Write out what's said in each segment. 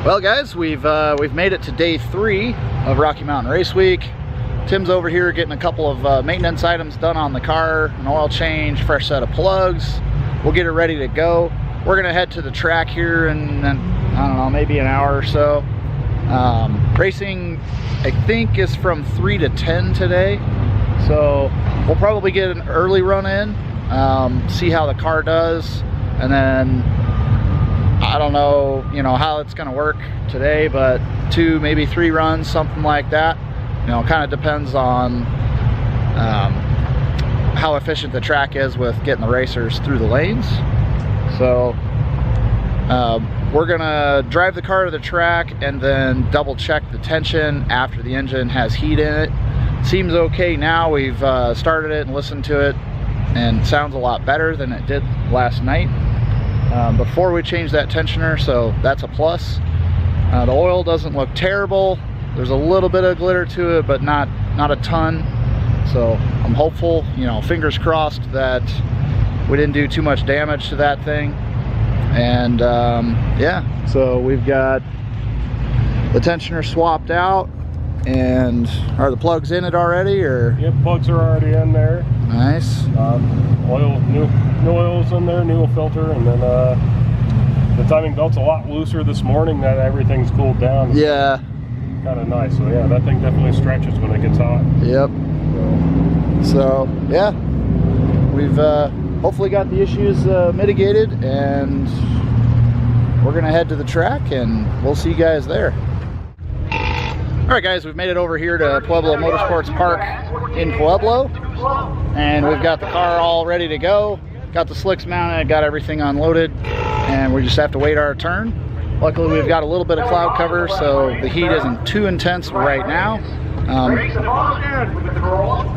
Well guys, we've made it to day 3 of Rocky Mountain Race Week. Tim's over here getting a couple of maintenance items done on the car, an oil change, fresh set of plugs. We'll get it ready to go. We're gonna head to the track here in, I don't know, maybe an hour or so. Racing, I think, is from 3 to 10 today. So we'll probably get an early run in, see how the car does, and then I don't know, how it's gonna work today, but 2, maybe 3 runs, something like that. Kind of depends on how efficient the track is with getting the racers through the lanes. So we're gonna drive the car to the track and then double check the tension after the engine has heat in it. Seems okay now. We've started it and listened to it, and it sounds a lot better than it did last night before we changed that tensioner, so that's a plus. The oil doesn't look terrible. There's a little bit of glitter to it, but not a ton. So I'm hopeful, fingers crossed, that we didn't do too much damage to that thing. And yeah, so we've got the tensioner swapped out. And are the plugs in it already, or? Yep, plugs are already in there. Nice. Oil, new oil's in there, new filter, and then the timing belt's a lot looser this morning. That everything's cooled down. Yeah. Kind of nice. So yeah, that thing definitely stretches when it gets hot. Yep. So yeah, we've hopefully got the issues mitigated, and we're gonna head to the track, and we'll see you guys there. All right guys, we've made it over here to Pueblo Motorsports Park in Pueblo, and we've got the car all ready to go. Got the slicks mounted, got everything unloaded, and we just have to wait our turn. Luckily we've got a little bit of cloud cover, so the heat isn't too intense right now.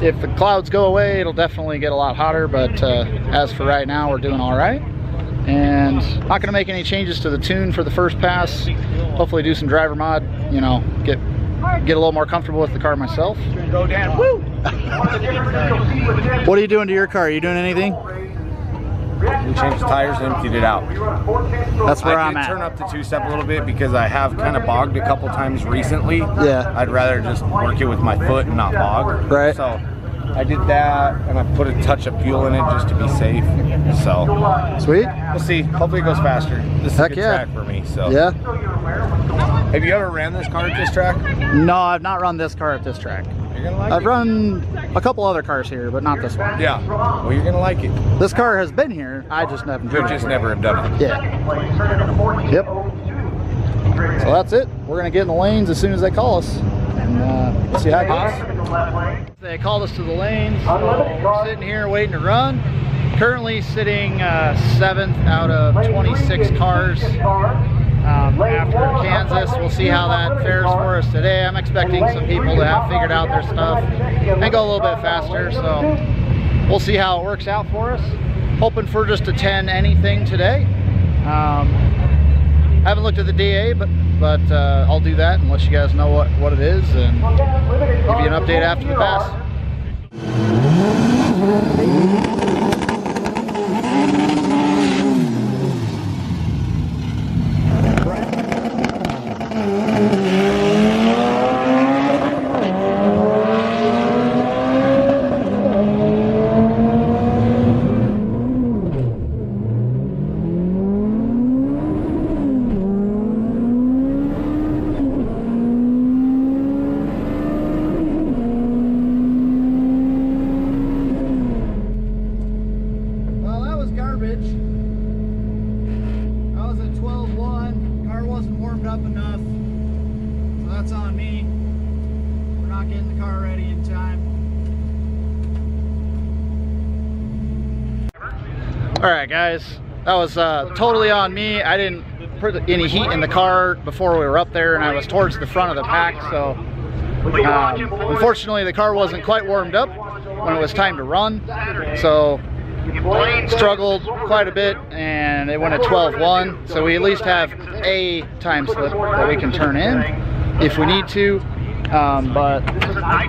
If the clouds go away, it'll definitely get a lot hotter, but as for right now, we're doing all right. And not gonna make any changes to the tune for the first pass. Hopefully do some driver mod, get a little more comfortable with the car myself. Go down. Woo! What are you doing to your car? Are you doing anything? We changed the tires and emptied it out. That's where I'm I at. did turn up the 2-step a little bit because I have kind of bogged a couple times recently. Yeah. I'd rather just work it with my foot and not bog. Right. So I did that, and I put a touch of fuel in it just to be safe. So Sweet. we'll see. Hopefully it goes faster. This is Heck a good yeah. track for me. So Yeah. Have you ever ran this car at this track? No, I've not run this car at this track. You're gonna like I've it. run a couple other cars here, but not this one. Yeah. Well, you're gonna like it. This car has been here. I just haven't You driven just it. never have done it. Yeah. Yep. So that's it. We're gonna get in the lanes as soon as they call us, and we'll see how it goes. They called us to the lanes, so we're sitting here waiting to run. Currently sitting 7th out of 26 cars after Kansas. We'll see how that fares for us today. I'm expecting some people to have figured out their stuff and go a little bit faster, so we'll see how it works out for us. Hoping for just a 10 anything today. Haven't looked at the DA, but I'll do that and let you guys know what it is, and give you an update after the pass. Alright guys, that was totally on me. I didn't put any heat in the car before we were up there, and I was towards the front of the pack, so unfortunately the car wasn't quite warmed up when it was time to run, so struggled quite a bit, and it went at 12.1, so we at least have a time slip that we can turn in if we need to. But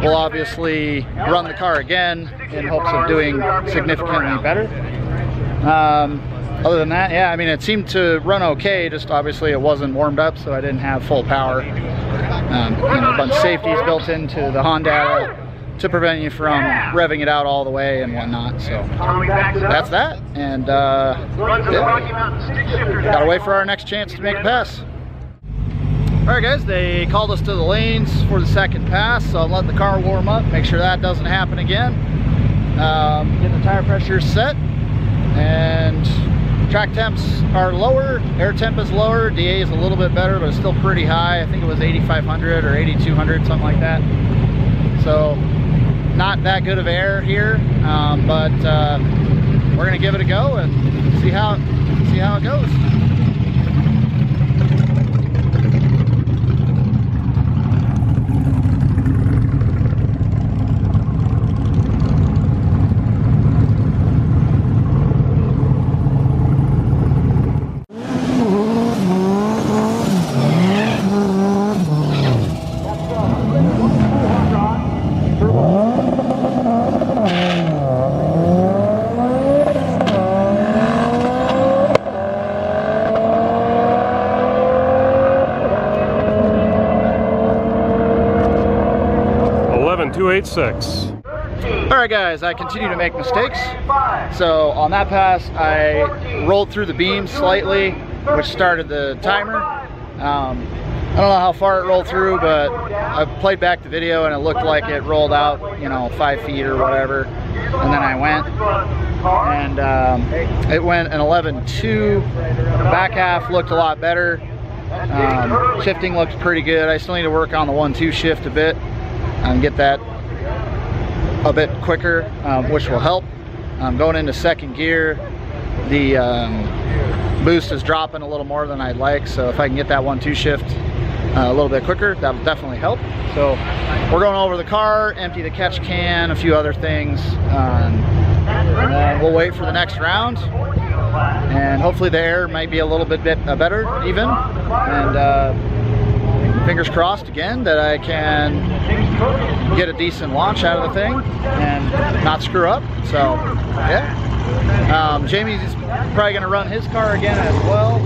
we'll obviously run the car again in hopes of doing significantly better. Other than that, yeah, I mean, it seemed to run okay, just obviously it wasn't warmed up, so I didn't have full power. You know, a bunch of safeties built into the Honda to prevent you from revving it out all the way and whatnot. So that's that, and yeah, gotta wait for our next chance to make a pass. All right, guys, they called us to the lanes for the second pass, so I'm letting the car warm up, make sure that doesn't happen again. Getting the tire pressure set, and track temps are lower, air temp is lower, DA is a little bit better, but it's still pretty high. I think it was 8,500 or 8,200, something like that. So not that good of air here, but we're gonna give it a go and see how it goes. All right, guys, I continue to make mistakes. So on that pass, I rolled through the beam slightly, which started the timer. I don't know how far it rolled through, but I played back the video and it looked like it rolled out, you know, 5 feet or whatever. And then I went, and it went an 11.2. The back half looked a lot better. Shifting looked pretty good. I still need to work on the 1-2 shift a bit and get that a bit quicker, which will help. Going into second gear, the boost is dropping a little more than I'd like, so if I can get that 1-2 shift a little bit quicker, that will definitely help. So we're going over the car, empty the catch can, a few other things, and then we'll wait for the next round, and hopefully the air might be a little bit better even, and fingers crossed again that I can get a decent launch out of the thing and not screw up. So yeah, Jamie's probably gonna run his car again as well.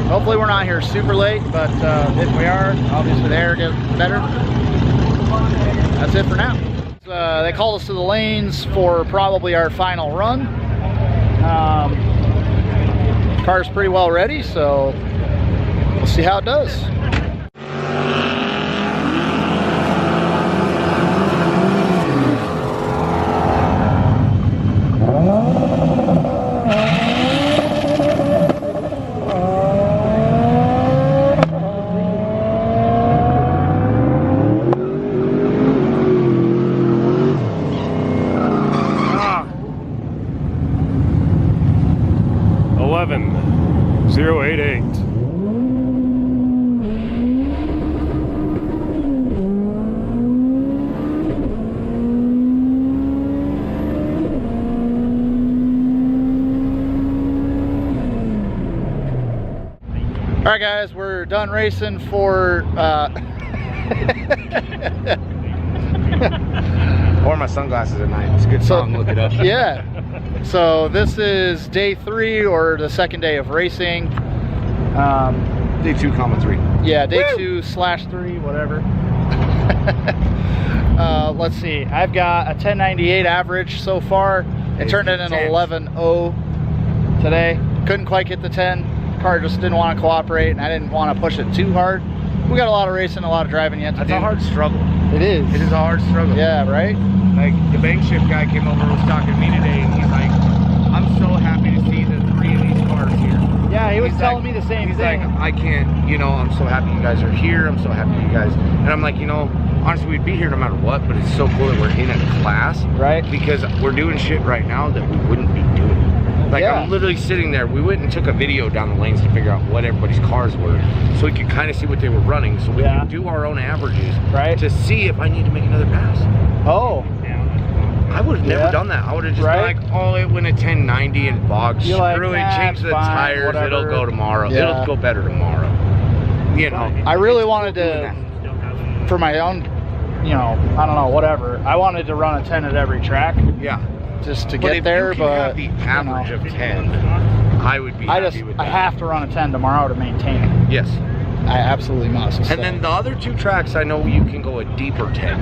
Hopefully we're not here super late, but if we are, obviously the air gets better. That's it for now. They called us to the lanes for probably our final run. Car's pretty well ready, so we'll see how it does. All right, guys, we're done racing for Or my sunglasses at night. It's a good song, look it up. Yeah. So this is day 3 or the second day of racing. Day 2,3. Yeah, day 2/3, whatever. Let's see. I've got a 1098 average so far. It turned in an 11.0 today. Couldn't quite get the 10. Car just didn't want to cooperate, and I didn't want to push it too hard. We got a lot of racing, a lot of driving yet to do. It's a hard struggle. It is. It is a hard struggle. Yeah, right? Like, the bank shift guy came over and was talking to me today, and he's like, I'm so happy to see the 3 of these cars here. Yeah, he was telling me the same thing. He's like, I can't, you know, I'm so happy you guys are here. I'm so happy you guys. And I'm like, you know, honestly, we'd be here no matter what, but it's so cool that we're in a class. Right. Because we're doing shit right now that we wouldn't be doing. Like, yeah. I'm literally sitting there. We went and took a video down the lanes to figure out what everybody's cars were, so we could kind of see what they were running, so we could do our own averages, right, to see if I need to make another pass. Oh. I would have never done that. I would have just been like, oh, it went at 1090 and bog. Screw it, change the tires. Whatever. It'll go tomorrow. Yeah. It'll go better tomorrow. You know. I really wanted to, for my own, you know, I don't know, whatever. I wanted to run a 10 at every track. Yeah. just to But get if there. you can But have the average of 10, I would be happy with that. I have to run a 10 tomorrow to maintain it. Yes. I absolutely must. And then the other 2 tracks, I know you can go a deeper 10.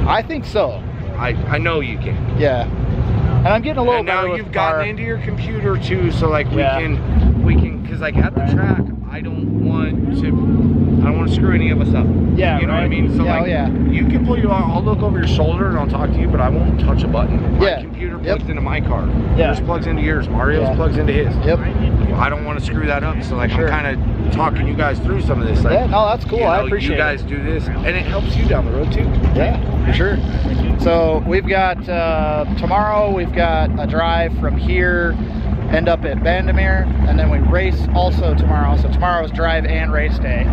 I think so. I know you can. Yeah. And I'm getting a little And now better you've with gotten car. into your computer too, so like we can, because like at the track, I don't want to screw any of us up. Yeah, you know what I mean. So like, yeah. you can pull I'll look over your shoulder and I'll talk to you, but I won't touch a button. My Yeah. computer plugs into my car. Yeah. Yours plugs into yours. Mario's plugs into his. Yep. I don't want to screw that up, so like I'm kind of talking you guys through some of this. Like, yeah, no, that's cool. I appreciate it. You guys do this, and it helps you down the road too. Yeah, for sure. So we've got tomorrow. We've got a drive from here, end up at Bandamere, and then we race also tomorrow. So tomorrow's drive and race day,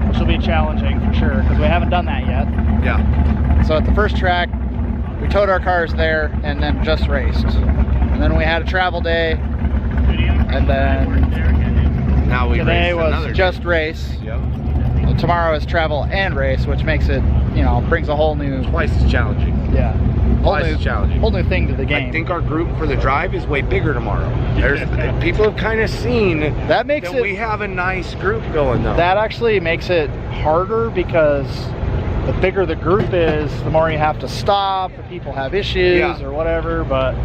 which will be challenging for sure because we haven't done that yet. Yeah. So at the first track, we towed our cars there and then just raced, and then we had a travel day, and then now today was just race. Yep. So tomorrow is travel and race, which makes it, you know, brings a whole new, twice as challenging. yeah, whole new thing to the game. I think our group for the drive is way bigger tomorrow. There's people have kind of seen that we have a nice group going though. That actually makes it harder because the bigger the group is, the more you have to stop, or people have issues or whatever, but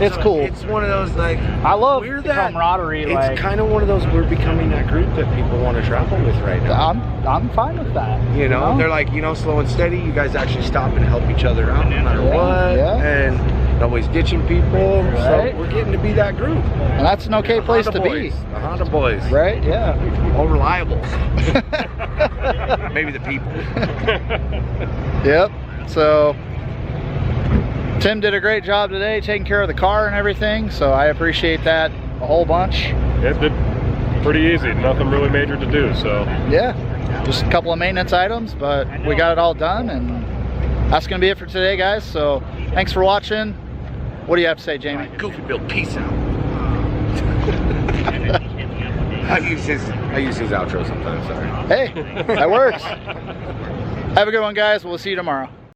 it's cool. It's one of those, like, I love the camaraderie. It's kind of one of those, we're becoming that group that people want to travel with right now. I'm fine with that. You know, they're like, you know, slow and steady, you guys actually stop and help each other out no matter what, and nobody's ditching people, so we're getting to be that group. And that's an okay place to be. The Honda boys. Right, yeah. All reliable. Maybe the people. Yep. So Tim did a great job today taking care of the car and everything, so I appreciate that a whole bunch. It did pretty easy, nothing really major to do, so. Yeah, just a couple of maintenance items, but we got it all done, and that's gonna be it for today, guys. So thanks for watching. What do you have to say, Jamie? Goofy Bill, peace out. I use his outro sometimes, sorry. Hey, that works. Have a good one, guys. We'll see you tomorrow.